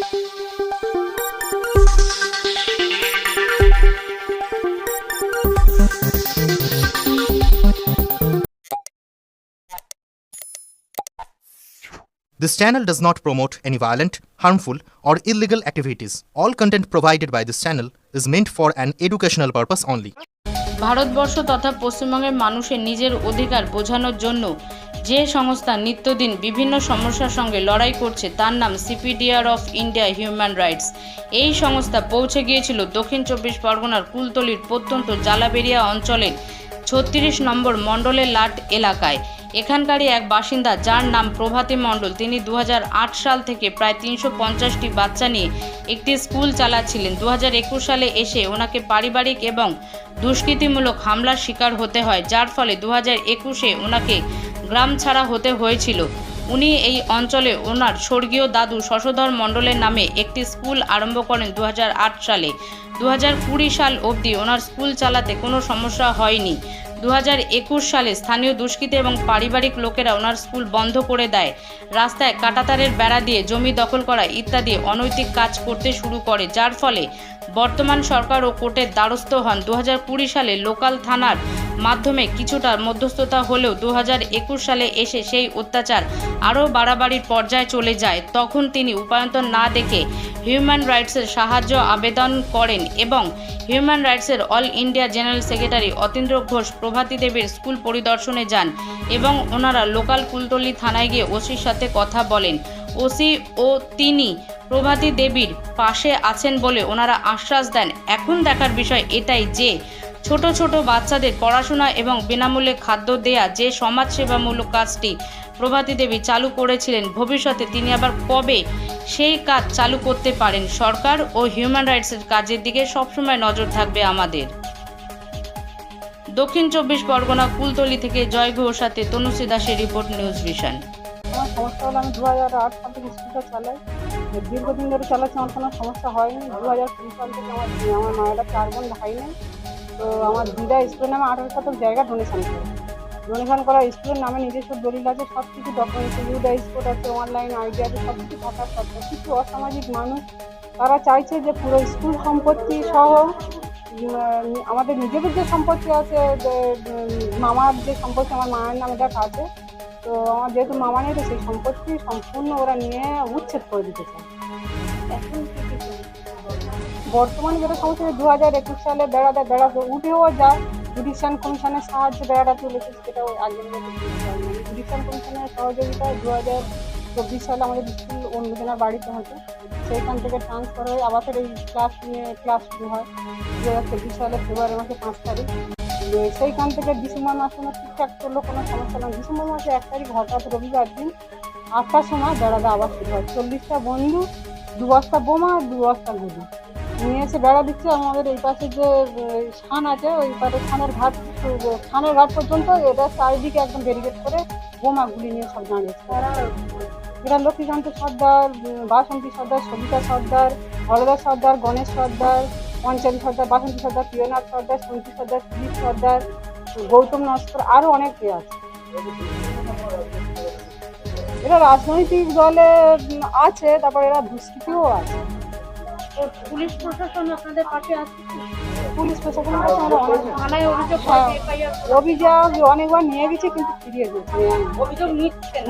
This channel does not promote any violent, harmful, or illegal activities. All content provided by this channel is meant for an educational purpose only. Bharatvarsha তথা পশ্চিমবঙ্গের মানুষের নিজের অধিকার বোঝানোর জন্য যে সংস্থা নিত্যদিন বিভিন্ন সমস্যার সঙ্গে লড়াই করছে তার নাম CPDR of India human rights. এই সংস্থা পৌঁছে গিয়েছিল দক্ষিণ 24 পরগনার কুলতলির প্রত্যন্ত জালাবেরিয়া অঞ্চলের 36 নম্বর মণ্ডলের লাট এলাকায়। এখানকারই এক বাসিন্দা যার নাম প্রভাতী মণ্ডল, তিনি 2008 সাল থেকে প্রায় 350টি বাচ্চা নিয়ে একটি স্কুল চালাচ্ছিলেন। 2021 সালে এসে ওনাকে পারিবারিক এবং দুষ্কৃতিমূলক হামলার শিকার হতে হয়, যার ফলে 2021-এ ওনাকে গ্রাম ছাড়া হতে হয়েছিল। উনি এই অঞ্চলে ওনার স্বর্গীয় দাদু শশধর মণ্ডলের নামে একটি স্কুল আরম্ভ করেন 2008 সালে। 2020 সাল অবধি ওনার স্কুল চালাতে কোনো সমস্যা হয়নি। 2021 সালে স্থানীয় দুষ্কৃতী এবং পারিবারিক লোকেরা ওনার স্কুল বন্ধ করে দেয়, রাস্তায় কাঁটাতারের বেড়া দিয়ে জমি দখল করা ইত্যাদি অনৈতিক কাজ করতে শুরু করে, যার ফলে বর্তমান সরকার ও কোর্টের দ্বারস্থ হন। 2020 সালে লোকাল থানার মাধ্যমে কিছুটা মধ্যস্থতা হলেও 2021 সালে এসে সেই অত্যাচার আরও বাড়াবাড়ির পর্যায়ে চলে যায়। তখন তিনি উপায়ন্তর না দেখে হিউম্যান রাইটসের সাহায্য আবেদন করেন এবং হিউম্যান রাইটসের all India general secretary Atindra Ghosh Prabhati দেবীর স্কুল পরিদর্শনে যান এবং ওনারা লোকাল কুলতলি থানায় গিয়ে ওসির সাথে কথা বলেন। ওসি ও তিনি প্রভাতী দেবীর পাশে আছেন বলে ওনারা আশ্বাস দেন। এখন দেখার বিষয় এটাই যে ছোট ছোট বাচ্চাদের পড়াশোনা এবং বিনামূল্যে খাদ্য দেয়া যে সমাজসেবামূলক কাজটি প্রভাতী দেবী চালু করেছিলেন, ভবিষ্যতে তিনি আবার কবে সেই কাজ চালু করতে পারেন। সরকার ও হিউম্যান রাইটসের কাজের দিকে সবসময় নজর থাকবে আমাদের। দক্ষিণ 24 পরগনা কুলতলি থেকে জয় ঘোষ সাথে তনুশ্রী দাসের রিপোর্ট, নিউজ ভিশন। আমার সমস্যা হলো আমি 2008 সাল থেকে স্কুলটা চালাই, দীর্ঘদিন ধরে চালাচ্ছি, আমার কোনো সমস্যা হয়নি। 2020 সাল থেকে আমার মায়েরা 4 বোন ভাই নেই, তো আমার দিদা স্কুলের নামে 18 শতক জায়গা ডোনেশন করা স্কুলের নামে নিজস্ব দলিল আছে, সব কিছু ডকুমেন্টস, ইউডা স্পোর্ট আছে, অনলাইন আইডি আছে, সব কিছু থাকার সত্ত্বেও কিছু অসামাজিক মানুষ তারা চাইছে যে পুরো স্কুল সম্পত্তি সহ আমাদের নিজেদের যে সম্পত্তি আছে, যে মামার যে সম্পত্তি আমার মায়ের নামে যেটা আছে, তো আমার যেহেতু মামা নেই, তো সেই সম্পত্তি সম্পূর্ণ ওরা নিয়ে উচ্ছেদ করে দিতে চায়। এখন বর্তমানে যেটা সমস্যা, 2021 সালে বেড়া উঠেও যায়, জুডিশিয়াল কমিশনের সাহায্যে বেড়াটা তুলেছে, সেটাও আগে জুডিশিয়াল কমিশনের সহযোগিতায় 2024 সালে আমাদের স্কুল অন্যজনের বাড়িতে হতো, সেইখান থেকে ট্রান্সফার হয়ে আবার এই ক্লাস শুরু হয় 2024 সালে ফেব্রুয়ারি মাসে 5 তারিখ। সেইখান থেকে ডিসেম্বর মাস কোনো ঠিকঠাক করলো, কোনো সমস্যা নেই। ডিসেম্বর মাসে 1 তারিখ হঠাৎ রবিবার দিন 8টার সময় বেড়াটা আবার শুরু হয়। 40টা বন্ধু, 2 বস্তা বোমা, 2 বস্তা গুলি নিয়ে এসে বেড়া দিচ্ছে। আমাদের এই পাশে যে ছান আছে, ওই পাশে ছানের ঘাট পর্যন্ত এটা চারিদিকে একদম ব্যারিকেড করে বোমা গুলি নিয়ে সব দাঁড়িয়েছে। এরা লক্ষ্মীকান্ত সর্দার, বাসন্তী সর্দার, সবিতা সর্দার, হরদাস সর্দার, গণেশ সর্দার, পঞ্চালী সর্দার, বাসন্তী সর্দার, প্রিয়নাথ সর্দার, সন্তী সর্দার, সুদীপ সর্দার, গৌতম নস্কর, আরও অনেকে আছে। এরা রাজনৈতিক দলে আছে, তারপর এরা দুষ্কৃতিও আছে। পুলিশ প্রশাসন আপনাদের পাশে আছে? পুলিশ প্রশাসনের কাছে আমরা অভিযোগ অনেকবার নিয়ে গেছি, কিন্তু ফিরিয়ে দিয়েছে, অভিযোগ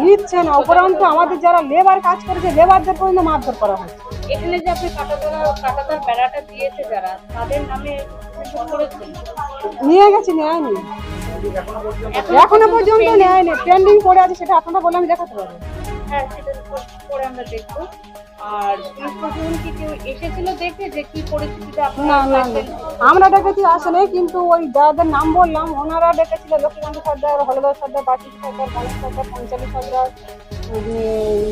নিচ্ছে না। উপরন্তু আমাদের যারা লেবার কাজ করেছে, লেবারদের পর্যন্ত মারধর করা হচ্ছে। এখানে যে আপনি কাঁটাতার বেড়াটা দিয়েছে যারা, তাদের নামে নিয়ে গেছি, নেয়নি, এখনো পর্যন্ত নেয়নি, পেন্ডিং পড়ে আছে। সেটা আপনারা বলে আমি দেখাতে পারবো। হ্যাঁ, সেটা পরে আমরা দেখবো। আর পুলিশ প্রশাসন কি কেউ এসেছিল দেখে যে কি পরিস্থিতিতে না, আমরা ডেকেছি, আসলে কিন্তু ওই যাদের নাম বললাম ওনারা ডেকেছিল লক্ষ্মীকান্ত সর্দার, হলদাস সর্দার, বাসন্তী সর্দার, গণেশ সর্দার, পঞ্চালী সর্দার,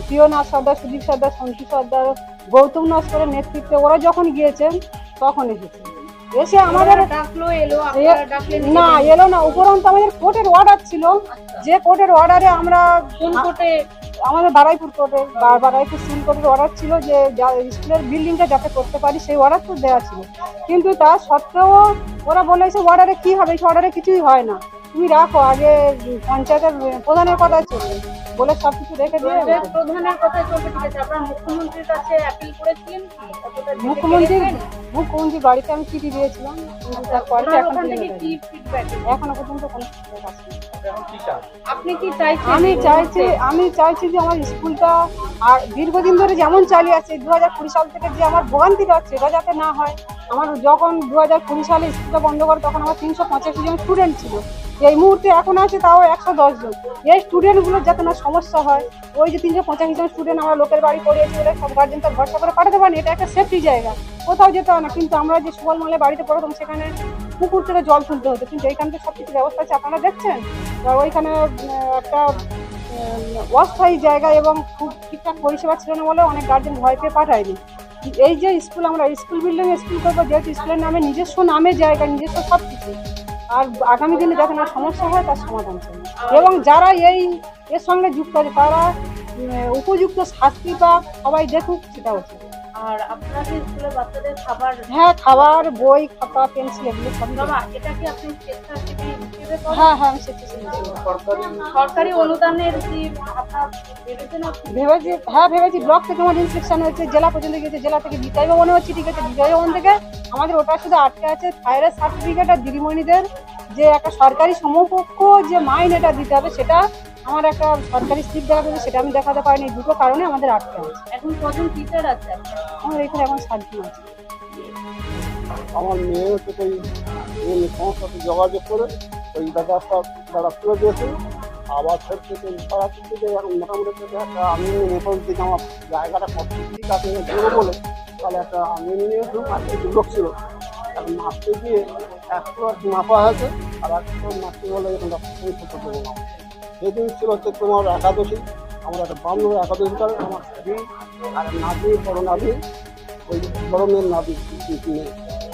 প্রিয়নাথ সর্দার, সুদীপ সর্দার, সন্তী সর্দার, গৌতম নস্করের নেতৃত্বে ওরা যখন গিয়েছেন তখন এসে আমাদের না এলো না। উপরন্তু আমাদের কোর্টের অর্ডার ছিল, যে কোর্টের অর্ডারে আমরা কোন কোর্টে, আমাদের বারাইপুর কোর্টে, বারাইপুর সিভিল কোর্টের অর্ডার ছিল যে স্কুলের বিল্ডিংটা যাতে করতে পারি, সেই অর্ডার তো দেওয়া ছিল। কিন্তু তা সত্ত্বেও ওরা বলেছে অর্ডারে কি হবে, সেই অর্ডারে কিছুই হয় না। তুমি রাখো আগে পঞ্চায়েতের প্রধানের কথা চলবে বলে সবকিছু রেখে দিয়ে প্রধানের কথা চলবে, ঠিক আছে। আপনারা মুখ্যমন্ত্রীর কাছে অ্যাপিল করেছিলেন কি? মুখ্যমন্ত্রী বাড়িতে আমি চিঠি দিয়েছিলাম, কিন্তু তারপরে এখন ওখান থেকে কি ফিডব্যাক? এখনো পর্যন্ত কোনো feedback আসেনি। আপনি কি চাইছেন? আমি চাইছি যে আমার স্কুলটা আর দীর্ঘদিন ধরে যেমন চালিয়ে আছে 2020 সাল থেকে যে আমার ভোগান্তিটা হচ্ছে এটা যাতে না হয়। আমার যখন 2020 সালে স্কুলটা বন্ধ করে তখন আমার 385 জন স্টুডেন্ট ছিল, এই মুহূর্তে এখন আছে তাও 110 জন। এই স্টুডেন্টগুলোর যাতে না সমস্যা হয়, ওই যে 385 জন স্টুডেন্ট আমরা লোকের বাড়ি পড়িয়েছি বলে সব গার্জেন তো ভরসা করে পাঠাতে পারেনি, এটা একটা সেফটি জায়গা, কোথাও যেতে হয় না। কিন্তু আমরা যে সুবল মালে বাড়িতে পড়তাম সেখানে পুকুর থেকে জল তুলতে হতো, কিন্তু এইখান থেকে সব কিছু ব্যবস্থা আছে আপনারা দেখছেন। ওইখানে একটা অস্থায়ী জায়গা এবং খুব ঠিকঠাক পরিষেবা ছিল না বলে অনেক গার্জেন ভয় পেয়ে পাঠায়নি। এই যে স্কুল আমরা স্কুল বিল্ডিং স্কুল করবো, যেহেতু স্কুলের নামে নিজস্ব নামে জায়গা নিজস্ব সব কিছু, আর আগামী দিনে যাতে না সমস্যা হয় তার সমাধান চাই। এবং যারা এর সঙ্গে যুক্ত আছে তারা উপযুক্ত শাস্তি বা সবাই দেখুক, সেটা হচ্ছে। আর আপনারা যে স্কুলে বাচ্চাদের খাবার, হ্যাঁ, খাবার, বই, খাতা, পেন্সিল এগুলো সব। বাবা এটা কি আপনি স্বেচ্ছাসেবী হিসেবে করেন? হ্যাঁ, আমি স্বেচ্ছাসেবী ছিলাম। সরকারি অনুদানের কি আপনার ভেবেছেন আপনি? ভেবেছি ব্লক থেকে আমার ইনস্ট্রাকশন হয়েছে, জেলা পর্যন্ত গিয়েছে, জেলা থেকে বিদায় ভবনে হচ্ছে, ঠিক আছে। বিদায় ভবন থেকে আমাদের ওটা শুধু আটকে আছে ফায়ারের সার্টিফিকেট আর দিদিমণিদের যে একটা সরকারি সমকক্ষ যে মাইনেটা দিতে হবে, সেটা আমার একটা সরকারি স্লিপ দেখাতে হবে, সেটা আমি দেখাতে পারিনি। দুটো কারণে আমাদের আটকে আছে। এখন কজন টিচার আছে আপনার? আমার এখানে এখন 7 জন আছে। আমার মেয়ে হচ্ছে ওই সংস্থাতে যোগাযোগ করে ওই দাদা করে দিয়েছে। আবার থেকে তারা কিন্তু এখন মোটামুটি একটা আমি নেপাল থেকে আমার জায়গাটা কত ঠিক আছে দেবো বলে তাহলে একটা আমি নিয়ে মাছটি দুর্লভ ছিল, এখন মাছতে গিয়ে একটু আর মাপা হয়েছে, আর একটু মাছটি বলে এখন ছোটো দেবো না। সেদিন ছিল হচ্ছে তোমার একাদশী, আমরা একটা বান্ধব একাদশী করে আমার স্ত্রী আর নাতি, বড় নাতি, ওই বড় মেয়ের নাতি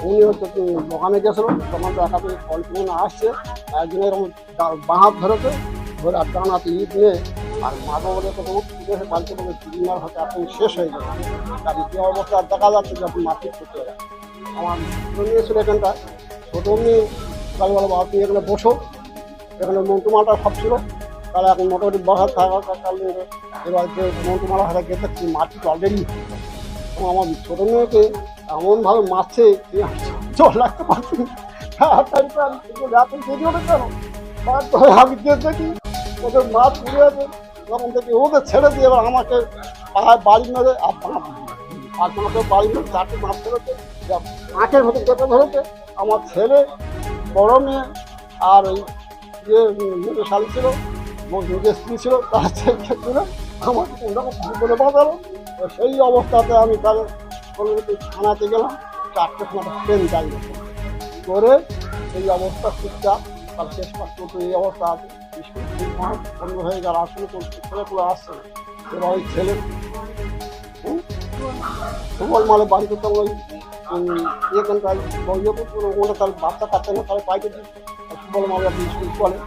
উনি হচ্ছে দোকানে গেছিলো, তখন তো একাদশী ফল মনে আসছে, একজনের এরকম বাঁহাত ধরেছে, ধরে আর ডানাতে ইট নিয়ে আর মাথা বলে তো এসে বাড়িতে বলে দিদিমার হয়তো এখন শেষ হয়ে যাবে, তার যে অবস্থা দেখা যাচ্ছে যে আপনি মারপিট করতে হবে। আমার নিয়েছিল এখানটা ছোটো মেয়ে তাহলে বলো আপনি এখানে বসো, এখানে মন্ত্রমালটা সব ছিল, তাহলে এখন মোটামুটি বসার থাকার কারণে এবার যে মন্ত্রমালা হাতে গেছে মারপিট অলরেডি। এবং আমার ছোটো মেয়েকে এমনভাবে মারছে জল লাগতে পারছি আমি দেখি ওদের মাছ ঘুরে আছে, তখন থেকে ওদের ছেড়ে দিয়ে এবার আমাকে বাড়ি মেরে আর আমাকে বাড়ি মেরে 4টে মাছ ধরেছে, আঁখের ভেতর কেটে ধরেছে। আমার ছেলে, বড় মেয়ে আর ওই যে মেয়ে শালি ছিল, নিজের স্ত্রী ছিল, তার ছেলে আমাকে কোনরকম বিপদে বাঁচালো। সেই অবস্থাতে আমি তাহলে থানাতে গেলাম, 4টে সময় ট্রেন চাইলে করে এই অবস্থা ঠিকঠাক তার শেষ পর্যন্ত এই অবস্থা আছে। স্কুল ঠিকঠাক বন্ধ হয়ে গেল, আসলে কোন ছেলেগুলো আসছে না। এবার ওই ছেলে সুবল মালে বাড়ি করতে ওই এখানকার ওটা তার বাচ্চা কাটছে না, তাহলে পাইতে সুবল মালে স্কুল চলে,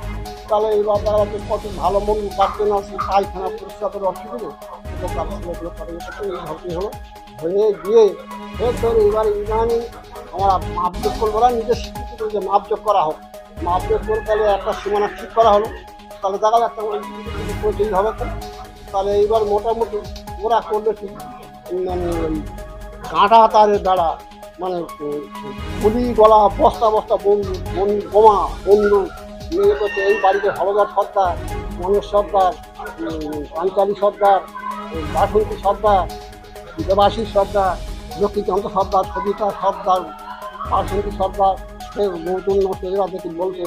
তাহলে এই বাচ্চারা কত ভালো মন্দ কাটছে না, পায়খানা পরিষ্কার করে অসুবিধে তার ছেলেগুলো করে ভর্তি হলো, হয়ে গিয়ে ফের এবার ইদানি আমার মাপযোগ করবো না, নিজে শিক্ষিত যে মাপযোগ করা হোক, মাপযোগ করে তাহলে একটা সীমানা ঠিক করা হলো, তাহলে দেখা যাচ্ছে যেই হবে তাহলে এইবার মোটামুটি ওরা করলে ঠিক মানে কাঁটা তারের দ্বারা মানে গুলি গলা বস্তা বস্তা বোমা বন্দুক নিয়ে করছে। এই বাড়িতে হলদার সর্দার, মনোজ সর্দার, পাঞ্চালী সর্দার, বাসন্তী সর্দার, দেবাশিস সর্দার, লক্ষ্মীকান্ত সর্দার, সবিতা সর্দার, বাসন্তী সর্দার, সে নতুন এরা দেখি বলছে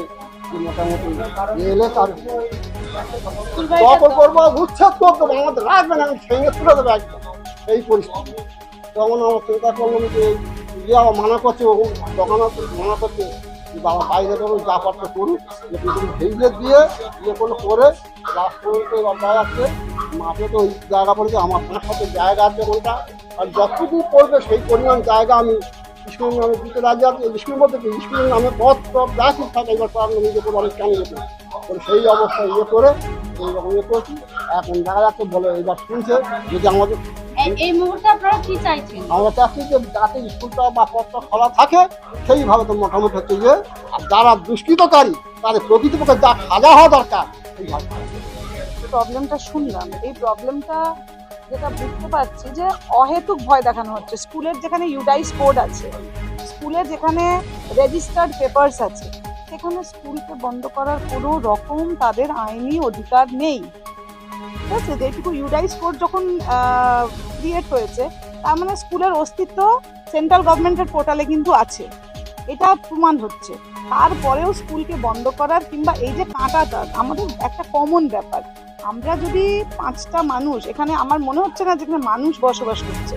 যে মোটামুটি এলে তার করবো, উচ্ছেদ করতে আমাদের রাখবে না, আমি ভেঙে তুলে দেবো একদম। এই পরিস্থিতি তখন আমার চিন্তা করলাম যে ইয়ে আবার মানা করছে, দোকান মানা করছে যে বাবা বাইরে যখন যা পারতে করুক, যে পৃথিবী ভেঙে দিয়ে ইয়ে করে লাস্ট পর্যন্ত এবার যাচ্ছে মাপে তো ওই জায়গা পড়েছে, আমার 5-7 জায়গা আছে ওখানটা, আর যতটুকু পড়বে সেই পরিমাণ জায়গা আমি স্কুলের নামে দিতে রাজি আছি। স্কুলের মধ্যে কি স্কুলের নামে পথ টপ যা কিছু থাকে এবার তো আপনি নিজে করে অনেক কেন যেতে, সেই অবস্থায় ইয়ে করে এইরকম ইয়ে করছি। এখন দেখা যাচ্ছে বলে এবার শুনছে যদি আমাদের এই মুহূর্তে আপনারা কি চাইছেন? আমরা চাচ্ছি যে যাতে স্কুলটা বা পথটা খোলা থাকে সেইভাবে তো মোটামুটি হচ্ছে যে, আর যারা দুষ্কৃতকারী তাহলে প্রকৃতপক্ষে যা সাজা হওয়া দরকার সেই ভাবে প্রবলেমটা শুনলাম, এই প্রবলেমটা যেটা বুঝতে পারছি যে অহেতুক ভয় দেখানো হচ্ছে। স্কুলের যেখানে ইউডাইস কোড আছে, স্কুলের যেখানে রেজিস্টার্ড পেপারস আছে, সেখানে স্কুলকে বন্ধ করার কোনো রকম তাদের আইনি অধিকার নেই। ঠিক আছে, যেটুকু ইউডাইস কোড যখন ক্রিয়েট হয়েছে তার মানে স্কুলের অস্তিত্ব সেন্ট্রাল গভর্নমেন্টের পোর্টালে কিন্তু আছে, এটা প্রমাণ হচ্ছে। তারপরেও স্কুলকে বন্ধ করার কিংবা এই যে কাঁটাটা আমাদের একটা কমন ব্যাপার। আমরা যদি 5টা মানুষ এখানে, আমার মনে হচ্ছে না যেখানে মানুষ বসবাস করছে,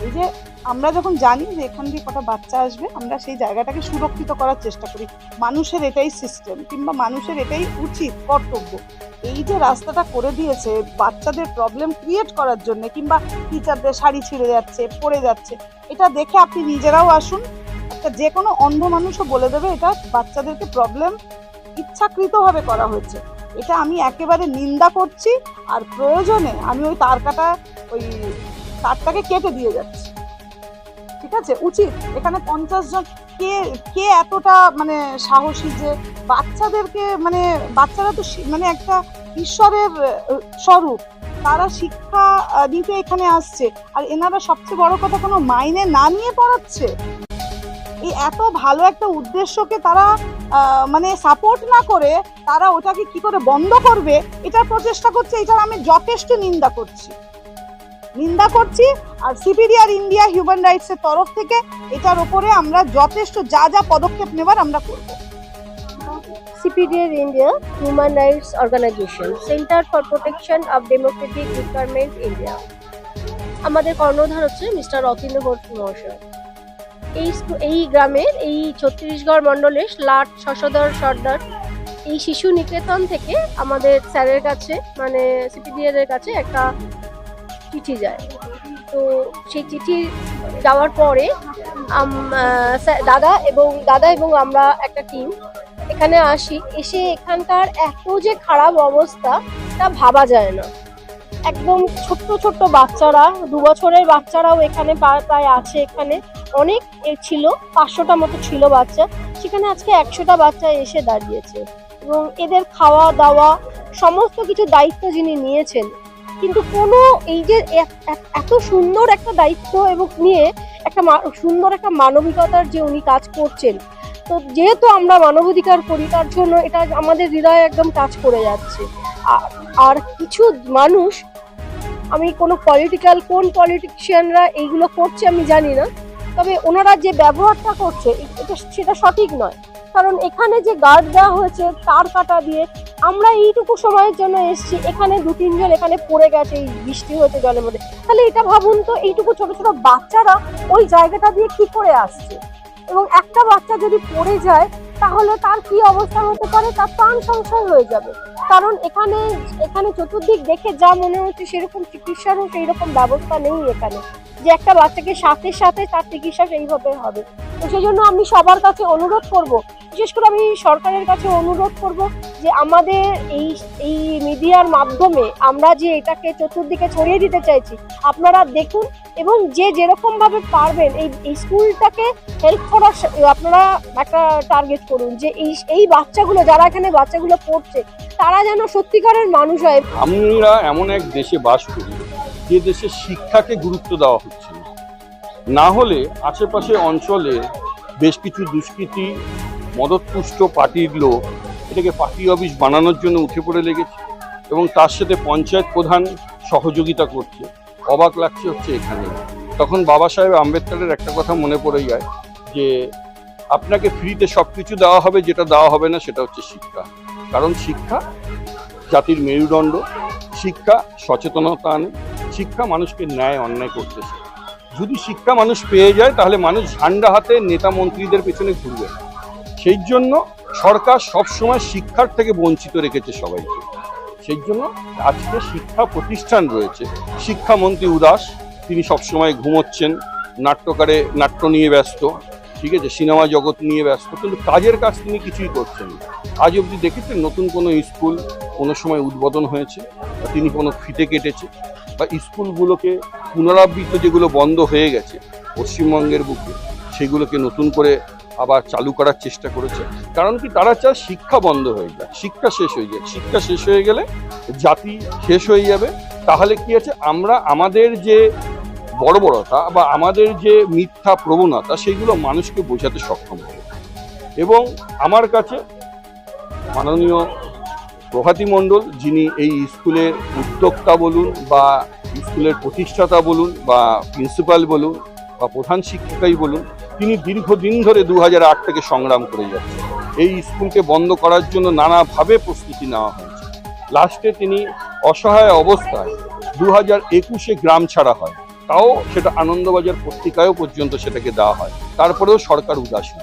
এই যে আমরা যখন জানি যে এখান দিয়ে কটা বাচ্চা আসবে, আমরা সেই জায়গাটাকে সুরক্ষিত করার চেষ্টা করি। মানুষের এটাই সিস্টেম কিংবা মানুষের এটাই উচিত কর্তব্য। এই যে রাস্তাটা করে দিয়েছে বাচ্চাদের প্রবলেম ক্রিয়েট করার জন্য, কিংবা টিচারদের শাড়ি ছিঁড়ে যাচ্ছে, পড়ে যাচ্ছে, এটা দেখে আপনি নিজেরাও আসুন, একটা যে কোনো অন্ধ মানুষও বলে দেবে এটা বাচ্চাদেরকে প্রবলেম ইচ্ছাকৃতভাবে করা হয়েছে। এটা আমি একেবারে নিন্দা করছি, আর প্রয়োজনে আমি ওই তারটাকে কেটে দিয়ে যাচ্ছি। ঠিক আছে, উচিত এখানে 50 জন কে এতটা মানে সাহসী যে বাচ্চাদেরকে, মানে বাচ্চারা তো মানে একটা ঈশ্বরের স্বরূপ, তারা শিক্ষা নিতে এখানে আসছে, আর এনারা সবচেয়ে বড় কথা কোনো মাইনে না নিয়ে পড়াচ্ছে। এই এত ভালো একটা উদ্দেশ্যকে তারা মানে সাপোর্ট না করে তারা ওটাকে কি করে বন্ধ করবে এটার প্রচেষ্টা করছে। এটার আমি যথেষ্ট নিন্দা করছি। আর সিপিডিআর ইন্ডিয়া হিউম্যান রাইটস এর তরফ থেকে এটার উপরে আমরা যথেষ্ট যা পদক্ষেপ নেবার আমরা করব। CPDR India Human Rights Organization, Center for Protection of Democratic Requirement India। আমাদের কর্ণধার হচ্ছে মিস্টার রতীন্দ্র ঘোষ মহাশয়। এই গ্রামের এই ছত্তিশগড় মণ্ডলের লাট শশধর সর্দার এই শিশু নিকেতন থেকে আমাদের স্যারের কাছে, মানে CPDR এর কাছে একটা চিঠি যায়। তো সেই চিঠি যাওয়ার পরে দাদা এবং আমরা একটা টিম এখানে আসি। এসে এখানকার এত যে খারাপ অবস্থা তা ভাবা যায় না। একদম ছোট্ট বাচ্চারা, 2 বছরের বাচ্চারাও এখানে প্রায় আছে। এখানে অনেক ছিল, 500টা মতো ছিল বাচ্চা, সেখানে আজকে 100টা বাচ্চা এসে দাঁড়িয়েছে। এবং এদের খাওয়া দাওয়া সমস্ত কিছু দায়িত্ব যিনি নিয়েছেন, কিন্তু কোনো এই যে এত সুন্দর একটা দায়িত্ব এবং নিয়ে একটা সুন্দর একটা মানবিকতার যে উনি কাজ করছেন, তো যেহেতু আমরা মানবাধিকার করি তার জন্য এটা আমাদের হৃদয়ে একদম টাচ করে যাচ্ছে। আর কিছু মানুষ, আমি কোন পলিটিশিয়ানরা এইগুলো করছে আমি জানি না, তবে ওনারা যে ব্যবহারটা করছে সেটা সঠিক নয়। কারণ এখানে যে গার্ড দেওয়া হয়েছে তার কাটা দিয়ে, আমরা এইটুকু সময়ের জন্য এসেছি, এখানে 2-3 জন এখানে পড়ে গেছে এই বৃষ্টি হয়েছে জলের মধ্যে। তাহলে এটা ভাবুন তো, এইটুকু ছোট বাচ্চারা ওই জায়গাটা দিয়ে কি করে আসছে, এবং একটা বাচ্চা যদি পড়ে যায় তাহলে তার কি অবস্থা হতে পারে, তার প্রাণ সংশয় হয়ে যাবে। কারণ এখানে চতুর্দিক দেখে যা মনে হচ্ছে সেরকম চিকিৎসারও সেই রকম ব্যবস্থা নেই এখানে, যে একটা বাচ্চাকে সাথে তার চিকিৎসা সেইভাবে হবে। তো সেই জন্য আমি সবার কাছে অনুরোধ করব, বিশেষ করে আমি সরকারের কাছে অনুরোধ করব যে আমাদের এই মিডিয়ার মাধ্যমে আমরা যে এটাকে চতুর্দিকে ছড়িয়ে দিতে চাইছি, আপনারা দেখুন এবং যে যেরকম ভাবে পারবেন এই স্কুলটাকে হেল্প করার আপনারা একটা টার্গেট করুন, যে এই বাচ্চাগুলো, যারা এখানে বাচ্চাগুলো পড়ছে, তারা যেন সত্যিকারের মানুষ হয়। আমরা এমন এক দেশে বাস করি যে দেশে শিক্ষাকে গুরুত্ব দেওয়া হচ্ছে না হলে আশেপাশে অঞ্চলে বেশ কিছু দুষ্কৃতী মদতপুষ্ট পার্টির লোক এটাকে পার্টি অফিস বানানোর জন্য উঠে পড়ে লেগেছে, এবং তার সাথে পঞ্চায়েত প্রধান সহযোগিতা করছে। অবাক লাগছে হচ্ছে এখানে। তখন বাবা সাহেব আম্বেদকরের একটা কথা মনে পড়ে যায় যে আপনাকে ফ্রিতে সব কিছু দেওয়া হবে, যেটা দেওয়া হবে না সেটা হচ্ছে শিক্ষা। কারণ শিক্ষা জাতির মেরুদণ্ড, শিক্ষা সচেতনতা আনে, শিক্ষা মানুষকে ন্যায় অন্যায় করতে শেখায়। যদি শিক্ষা মানুষ পেয়ে যায় তাহলে মানুষ ঝান্ডা হাতে নেতা মন্ত্রীদের পেছনে ঘুরবে। সেই জন্য সরকার সবসময় শিক্ষার থেকে বঞ্চিত রেখেছে সবাইকে। সেই জন্য আজকে শিক্ষা প্রতিষ্ঠান রয়েছে। শিক্ষামন্ত্রী উদাস, তিনি সবসময় ঘুমোচ্ছেন, নাট্য নিয়ে ব্যস্ত, ঠিক আছে, সিনেমা জগৎ নিয়ে ব্যস্ত, কিন্তু কাজের কাজ তিনি কিছুই করছেন না। আজ অবধি দেখেছেন নতুন কোনো স্কুল কোনো সময় উদ্বোধন হয়েছে, তিনি কোনো ফিতে কেটেছে, বা স্কুলগুলোকে পুনরাবৃত্ত যেগুলো বন্ধ হয়ে গেছে পশ্চিমবঙ্গের বুকে সেগুলোকে নতুন করে আবার চালু করার চেষ্টা করেছে। কারণ কি, তারা চায় শিক্ষা বন্ধ হয়ে যায়, শিক্ষা শেষ হয়ে যায়। শিক্ষা শেষ হয়ে গেলে জাতি শেষ হয়ে যাবে। তাহলে কি আছে, আমরা আমাদের যে বর্বরতা বা আমাদের যে মিথ্যা প্রবণতা সেগুলো মানুষকে বোঝাতে সক্ষম হবে। এবং আমার কাছে মাননীয় প্রভাতী মণ্ডল, যিনি এই স্কুলের উদ্যোক্তা বলুন বা স্কুলের প্রতিষ্ঠাতা বলুন বা প্রিন্সিপাল বলুন বা প্রধান শিক্ষিকাই বলুন, তিনি দীর্ঘদিন ধরে 2008 থেকে সংগ্রাম করে যাচ্ছেন। এই স্কুলকে বন্ধ করার জন্য নানাভাবে প্রস্তুতি নেওয়া হয়েছে। লাস্টে তিনি অসহায় অবস্থায় 2021-এ গ্রাম ছাড়া হয়, তাও সেটা আনন্দবাজার পত্রিকায়ও পর্যন্ত সেটাকে দেওয়া হয়। তারপরেও সরকার উদাসীন।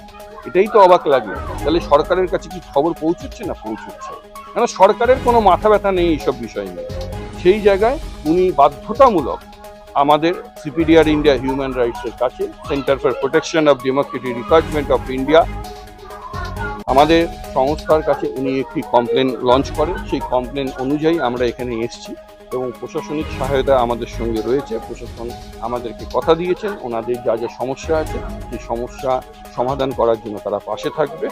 এটাই তো অবাক লাগে। তাহলে সরকারের কাছে কি খবর পৌঁছচ্ছে না? পৌঁছচ্ছে। কেন সরকারের কোনো মাথা ব্যথা নেই এইসব বিষয় নিয়ে। সেই জায়গায় উনি বাধ্যতামূলক আমাদের সিপিডিআর ইন্ডিয়া হিউম্যান রাইটসের কাছে, centre for protection of Democratic Republic of India, আমাদের সংস্থার কাছে উনি একটি কমপ্লেন লঞ্চ করেন। সেই কমপ্লেন অনুযায়ী আমরা এখানে এসেছি এবং প্রশাসনিক সহায়তা আমাদের সঙ্গে রয়েছে। প্রশাসন আমাদেরকে কথা দিয়েছেন ওনাদের যা যা সমস্যা আছে সেই সমস্যা সমাধান করার জন্য তারা পাশে থাকবে।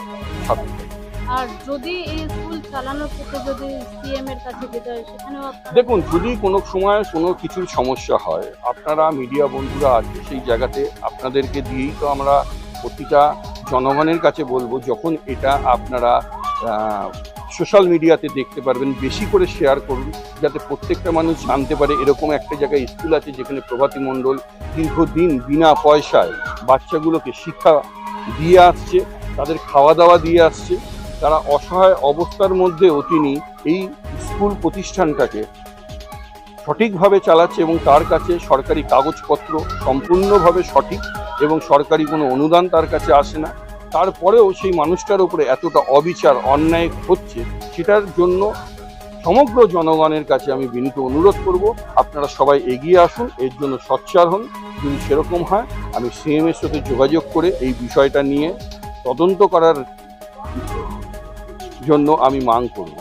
আর যদি এই স্কুল চালানোর ক্ষেত্রে যদি সিএম এর কাছে যেতে হয়, সেখানেও দেখুন, যদি কোনো সময় কোনো কিছুর সমস্যা হয়, আপনারা মিডিয়া বন্ধুরা আছে, সেই জায়গাতে আপনাদেরকে দিয়েই তো আমরা প্রতিটা জনগণের কাছে বলবো, যখন এটা আপনারা সোশ্যাল মিডিয়াতে দেখতে পারবেন, বেশি করে শেয়ার করুন, যাতে প্রত্যেকটা মানুষ জানতে পারে এরকম একটা জায়গায় স্কুল আছে যেখানে প্রভাতী মণ্ডল দীর্ঘদিন বিনা পয়সায় বাচ্চাগুলোকে শিক্ষা দিয়ে আসছে, তাদের খাওয়া দাওয়া দিয়ে আসছে। তারা অসহায় অবস্থার মধ্যেও তিনি এই স্কুল প্রতিষ্ঠানটাকে সঠিকভাবে চালাচ্ছে এবং তার কাছে সরকারি কাগজপত্র সম্পূর্ণভাবে সঠিক এবং সরকারি কোনো অনুদান তার কাছে আসে না। তারপরেও সেই মানুষটার উপরে এতটা অবিচার অন্যায় হচ্ছে, সেটার জন্য সমগ্র জনগণের কাছে আমি বিনীত অনুরোধ করব, আপনারা সবাই এগিয়ে আসুন, এর জন্য সোচ্চার হন। যদি সেরকম হয়, আমি সিএম এর সাথে যোগাযোগ করে এই বিষয়টা নিয়ে তদন্ত করার জন্য আমি মাং করব।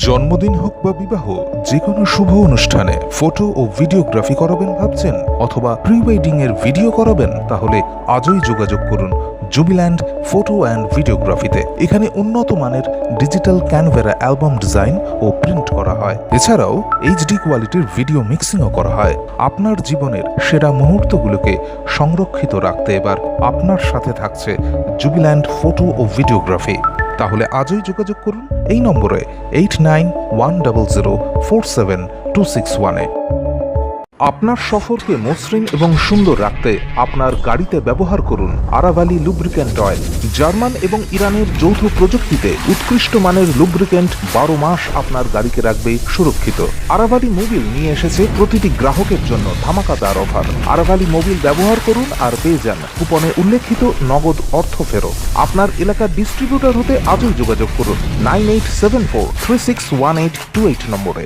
জন্মদিন হোক বা বিবাহ, যে কোনো শুভ অনুষ্ঠানে ফটো ও ভিডিওগ্রাফি করাবেন ভাবছেন, অথবা প্রি ওয়েডিং এর ভিডিও করাবেন, তাহলে আজই যোগাযোগ করুন জুবিল্যান্ড ফটো অ্যান্ড ভিডিওগ্রাফিতে। এখানে উন্নত মানের ডিজিটাল ক্যানভেরা অ্যালবাম ডিজাইন ও প্রিন্ট করা হয়। এছাড়াও এইচডি কোয়ালিটির ভিডিও মিক্সিংও করা হয়। আপনার জীবনের সেরা মুহূর্তগুলোকে সংরক্ষিত রাখতে এবার আপনার সাথে থাকছে জুবিল্যান্ড ফটো ও ভিডিওগ্রাফি। তাহলে আজই যোগাযোগ করুন এই নম্বরে 8910047261-এ। আপনার সফরকে মসৃণ এবং সুন্দর রাখতে আপনার গাড়িতে ব্যবহার করুন আরাভালি লুব্রিক্যান্ট অয়েল। জার্মান এবং ইরানের যৌথ প্রযুক্তিতে উৎকৃষ্ট মানের লুব্রিক্যান্ট 12 মাস আপনার গাড়িকে রাখবে সুরক্ষিত। আরাভালি মোবিল নিয়ে এসেছে প্রতিটি গ্রাহকের জন্য ধামাকাদার অফার। আরাভালি মোবিল ব্যবহার করুন আর পেয়ে যান কুপনে উল্লেখিত নগদ অর্থ ফেরত। আপনার এলাকার ডিস্ট্রিবিউটর হতে আজই যোগাযোগ করুন 9874361828 নম্বরে।